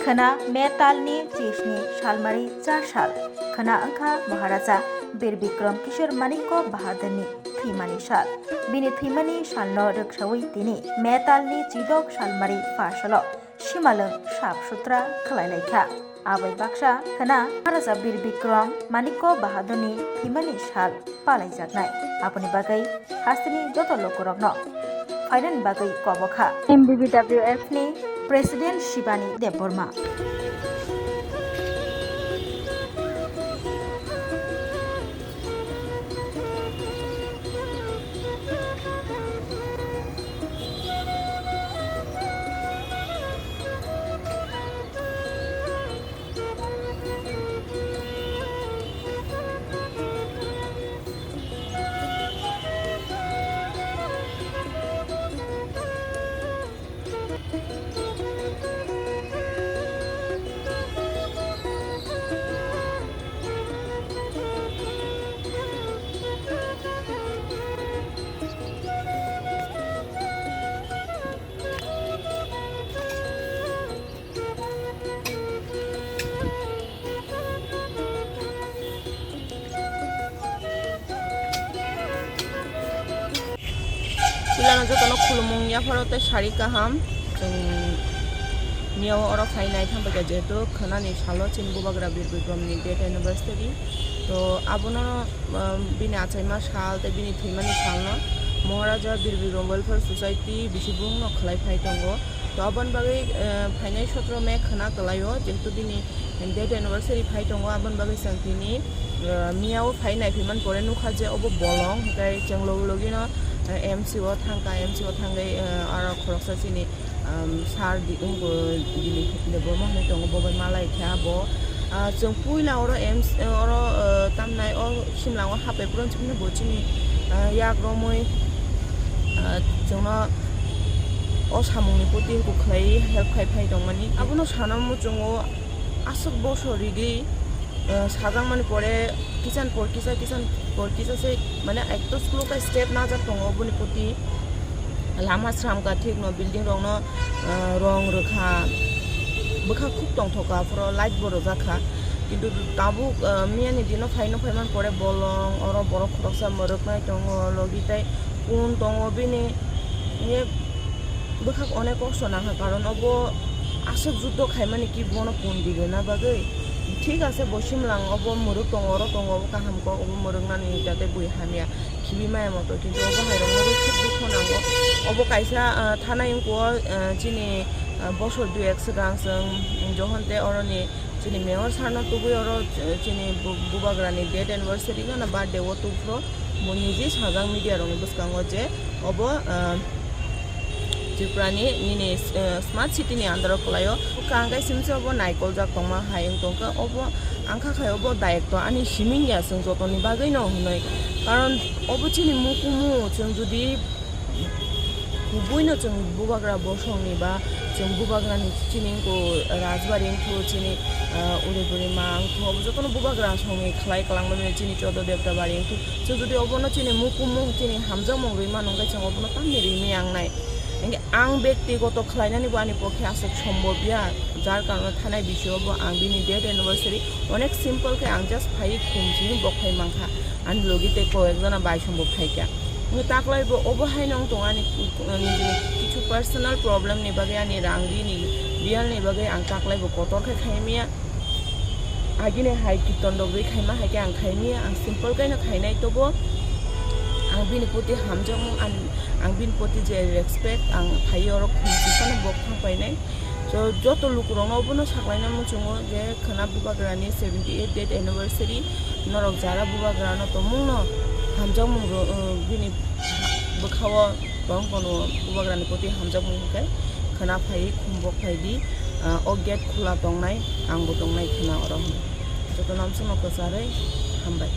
khana metalni chishni shalmari 4 sal khana angkha Maharaja Bir Bikram Kishor Maniko Bahadurni Thwimani sal bini Thwimani salno roksawi tini metalni chidok salmari 5 salo simalung sap sutra khlailaiha abai baksa khana Maharaja Bir Bikram Maniko Bahadurni Thwimani sal palaijaknai apuni bagai hastini joto lokorokno Fainan bagai kobokha MBBWS ni President Shibani Deborma Sila jotono khulumung ya pharote sari kaham miao oro Palainai thambaga jeto khana ni salo chin bubagra Bir Bikramni date anniversary to abono bini achaima sal te bini Thwimani salno Maharajak Bir Bikram welfare society bisibung no khlai phai tongo to abon bagai Palainai 17 me khana kalayo jeto bini date anniversary phai tongo abon bagai sangtini miao Palainai phiman pore nukha je obo bolong kai changlo logino MCO thangai ara khoroksa chini sar di ungo dili Deborma hne tongo bobai malai kha bo jong puila oro oro tamnai o simlango hape pron chimne bochini yak romoi jongna o samungni poti ku khlai help khai tongmani abono sanamu jongo asuk bosorigi সাজাং মানে পরে কিষান পরকিসা সে মানে একটো school কা step না যা দङ বনি পতি লাमा স্রাম কা ঠিক ন বিল্ডিং রং ন রং রেখা বখা খুব দङ থকা ফর লাইট বড় জাখা কিন্তু তাবু মিয়ানি দিন ফাইমান পরে বলং অর বড় খরসা মরকনাই দङ লগিতাই কোন দङ বিনি এ বখা অনেক কষ্ট না কারণ অব আসক যুদ্ধ খাই মানে কি বন কোন দিগে না বাগৈ ঠিক আছে বসিমলাং অব মুরুক টঙর টঙব কাহামক অব মুরুকনানি যাতে বই হামিয়া খিবি মায়া মতো কিন্তু অব হাইরংবো খুব দুঃখ নাঙ্গো অব কাইসা থানাই ইংকো চিনি বছর 2 সিগাং जों जहनते अरनि चिनि मेयर सारना तुबुय अर चिनि बुबाग्रानि डेट एनिवर्सरी ना बार्थडे ओ तुफ्रो मुनिजि सागां मिडिया रंनि बसकांगो जे अब Jiprani nini smart city ni andaro kolayo kangai simse obo naikol jak tongma hayeng tongka obo angkha khai obo daikto ani simin ya sing jotoni bagai no hunai karon obo chini mukumu chung judi buino chung bubagra bosongni ba chung bubagra ni chini ko rajbari ko chini uriburi mang ko obo jotono bubagra songi khlai kalang mane chini chodo devta bari ko chung judi obo no chini mukumu chini hamjang mongri manongkai chung obo no tamni rimi angnai आं व्यक्तिगत खालायनानै बानि पक्षे आसक सम्भबिया jar कारण थानाय बिषयबो आं बिनि date anniversary अनेक सिम्पल के आं जस्ट फाइ खुमसिनि बखाय मांखा आन लगिते को एकजना बाय सम्भव फाइका ताकलायबो अबहाय नं तंगानि किछु पर्सनल प्रॉब्लम नि बागै आनि रांगि नि बियाल नि बागै आं ताकलायबो कतर खायमिया आगिने हाय कितन दगै खायमा हायके आं खायमिया आं सिम्पल कायनो खायनाय तबो आं बिनि पति हामजों आं बिनि पति जे रेसपेक्ट आं फायो र खुमसिखौनो बखथां पाइनाय so joto lukurong obono saklaina muchungo je khana bubagrani 78 date anniversary norok jara bubagrano to mungno hamjang mung bini bukhawa bang kono bubagrani poti hamjang mung kai khana phai khumbok phai di o gate khula tongnai angbo tongnai khana oro joto namsama ko sarai hambai